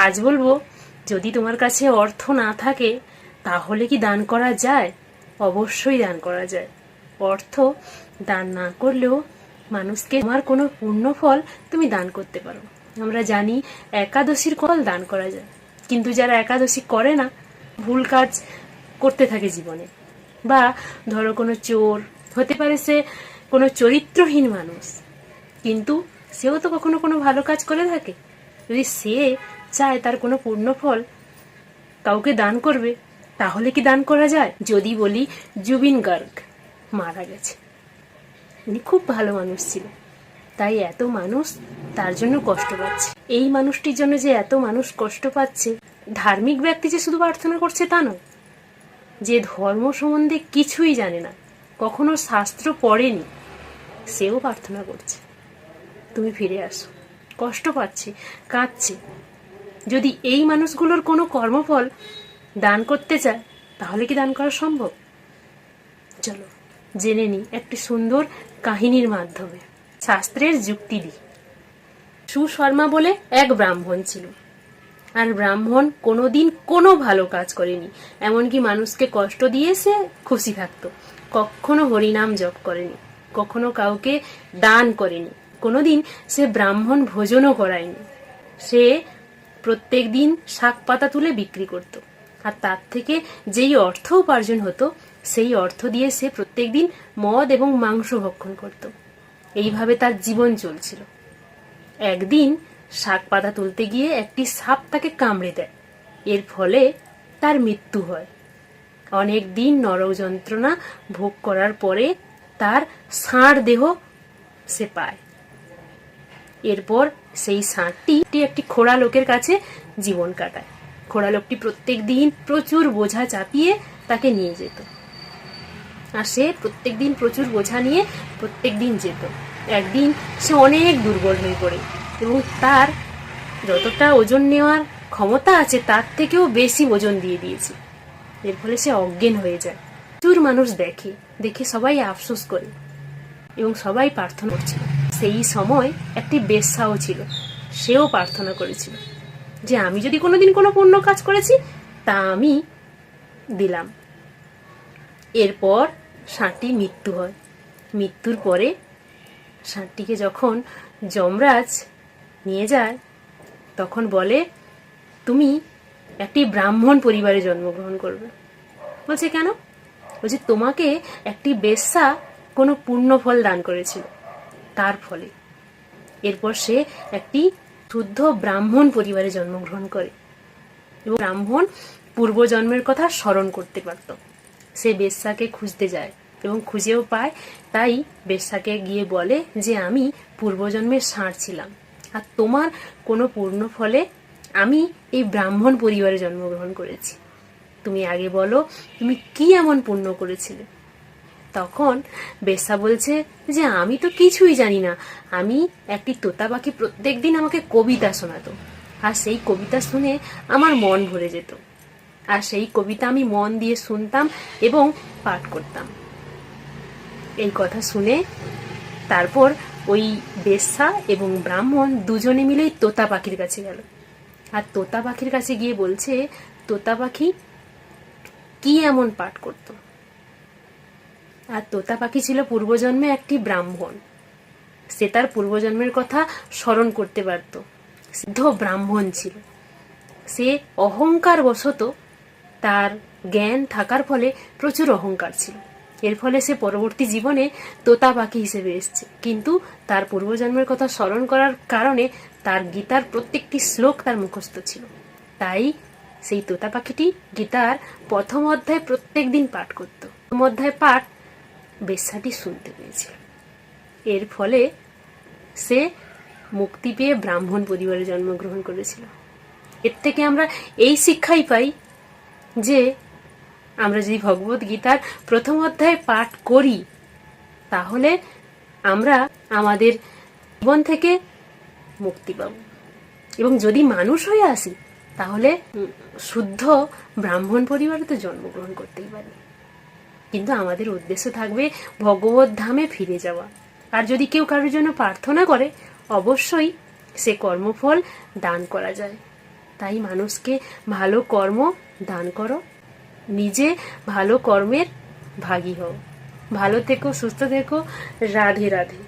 আজ বলবো, যদি তোমার কাছে অর্থ না থাকে তাহলে কি দান করা যায়? অবশ্যই দান করা যায়। অর্থ দান না করলেও মানুষকে তোমার কোনো পুণ্য ফল তুমি দান করতে পারো। আমরা জানি একাদশীর ফল দান করা যায়, কিন্তু যারা একাদশী করে না, ভুল কাজ করতে থাকে জীবনে, বা ধরো কোনো চোর হতে পারে, সে কোনো চরিত্রহীন মানুষ, কিন্তু সেও তো কখনো কোনো ভালো কাজ করে থাকে। যদি সে চায় তার কোনো পুণ্য ফল কাউকে দান করবে, তাহলে কি দান করা যায়? যদি বলি জুবিন গার্গ মারা গেছে, উনি খুব ভালো মানুষ ছিল, তাই এত মানুষ তার জন্য কষ্ট পাচ্ছে। এই মানুষটির জন্য যে এত মানুষ কষ্ট পাচ্ছে, ধার্মিক ব্যক্তি যে শুধু প্রার্থনা করছে তা নয়, যে ধর্ম সম্বন্ধে কিছুই জানে না, কখনো শাস্ত্র পড়েনি, সেও প্রার্থনা করছে তুমি ফিরে আসো। কষ্ট পাচ্ছে, কাঁদছে। যদি এই মানুষগুলোর কোনো কর্মফল দান করতে চায়, তাহলে কি দান করা সম্ভব? চলো জেনে নিই একটি সুন্দর কাহিনীর মাধ্যমে, শাস্ত্রের যুক্তি দিই। সুশর্মা বলে এক ব্রাহ্মণ ছিল, আর ব্রাহ্মণ কোনোদিন কোনো ভালো কাজ করেনি, এমনকি মানুষকে কষ্ট দিয়ে সে খুশি থাকতো। কখনো হরিনাম জপ করেনি, কখনো কাউকে দান করেনি, কোনোদিন সে ব্রাহ্মণ ভোজনও করায়নি। সে প্রত্যেক দিন শাক পাতা তুলে বিক্রি করত, আর তার থেকে যেই অর্থ উপার্জন হতো সেই অর্থ দিয়ে সে প্রত্যেক দিন মদ এবং মাংস ভক্ষণ করত। এইভাবে তার জীবন চলছিল। একদিন শাক পাতা তুলতে গিয়ে একটি সাপ তাকে কামড়ে দেয়, এর ফলে তার মৃত্যু হয়। অনেক দিন নরক যন্ত্রণা ভোগ করার পরে তার ষাঁড় দেহ সে পায়। এরপর সেই ষাঁড়টি একটি খোড়া লোকের কাছে জীবন কাটায়। খোড়া লোকটি প্রত্যেক দিন প্রচুর বোঝা চাপিয়ে তাকে নিয়ে যেত, আর সে প্রত্যেক দিন প্রচুর বোঝা নিয়ে প্রত্যেক দিন যেত। একদিন সে অনেক দুর্বল হয়ে পড়ে এবং তার যতটা ওজন নেওয়ার ক্ষমতা আছে তার থেকেও বেশি ওজন দিয়ে দিয়েছে। এর ফলে সে অজ্ঞান হয়ে যায়। প্রচুর মানুষ দেখে সবাই আফসোস করে এবং সবাই প্রার্থনা করছিল। সেই সময় একটি বেশ্যাও ছিল, সেও প্রার্থনা করেছিল যে আমি যদি কোনোদিন কোনো পুণ্য কাজ করেছি তা আমি দিলাম। এরপর ষাঁড়টির মৃত্যু হয়। মৃত্যুর পরে ষাঁড়টিকে যখন যমরাজ নিয়ে যায়, তখন বলে তুমি একটি ব্রাহ্মণ পরিবারে জন্মগ্রহণ করবে। বলছে কেন? বলছে তোমাকে একটি বেশ্যা কোনো পুণ্য ফল দান করেছিল, তার ফলে। এরপর সে একটি শুদ্ধ ব্রাহ্মণ পরিবারে জন্মগ্রহণ করে এবং ব্রাহ্মণ পূর্বজন্মের কথা স্মরণ করতে পারত। সে বেশ্যাকে খুঁজতে যায় এবং খুঁজেও পায়। তাই বেশ্যাকে গিয়ে বলে যে আমি পূর্বজন্মের ষাঁড় ছিলাম, আর তোমার কোনো পূর্ণ ফলে আমি এই ব্রাহ্মণ পরিবারে জন্মগ্রহণ করেছি। তুমি আগে বলো তুমি কি এমন পুণ্য করেছিলে? তখন বেশ্যা বলছে যে আমি তো কিছুই জানি না, আমি একটি তোতা পাখি প্রত্যেক দিন আমাকে কবিতা শোনাতো, আর সেই কবিতা শুনে আমার মন ভরে যেত, আর সেই কবিতা আমি মন দিয়ে শুনতাম এবং পাঠ করতাম। এই কথা শুনে তারপর ওই বেশ্যা এবং ব্রাহ্মণ দুজনে মিলেই তোতা পাখির কাছে গেল, আর তোতা পাখির কাছে গিয়ে বলছে তোতা পাখি কি এমন পাঠ করত। আর তোতা পাখি ছিল পূর্বজন্মে একটি ব্রাহ্মণ, সে তার পূর্বজন্মের কথা স্মরণ করতে পারত, সিদ্ধ ব্রাহ্মণ ছিল। সে অহংকার বশত, তার জ্ঞান থাকার ফলে প্রচুর অহংকার ছিল, এর ফলে সে পরবর্তী জীবনে তোতা পাখি হিসেবে এসছে। কিন্তু তার পূর্বজন্মের কথা স্মরণ করার কারণে তার গীতার প্রত্যেকটি শ্লোক তার মুখস্থ ছিল। তাই সেই তোতা পাখিটি গীতার প্রথম অধ্যায় প্রত্যেক দিন পাঠ করত। প্রথম অধ্যায় পাঠ বেশ্যাটি শুনতে পেয়েছিল। এর ফলে সে মুক্তি পেয়ে ব্রাহ্মণ পরিবারে জন্মগ্রহণ করেছিল। এর থেকে আমরা এই শিক্ষাই পাই যে আমরা যদি ভগবত গীতার প্রথম অধ্যায় পাঠ করি, তাহলে আমরা আমাদের জীবন থেকে মুক্তি পাব, এবং যদি মানুষ হয়ে আসি তাহলে শুদ্ধ ব্রাহ্মণ পরিবারে তো জন্মগ্রহণ করতেই পারি। কিন্তু আমাদের উদ্দেশ্য থাকবে ভগবত ধামে ফিরে যাওয়া। আর যদি কেউ কারোর জন্য প্রার্থনা করে, অবশ্যই সে কর্মফল দান করা যায়। তাই মানুষকে ভালো কর্ম দান করো, নিজে ভালো কর্মের ভাগী হও। ভালো থেকো, সুস্থ থেকো। রাধে রাধে।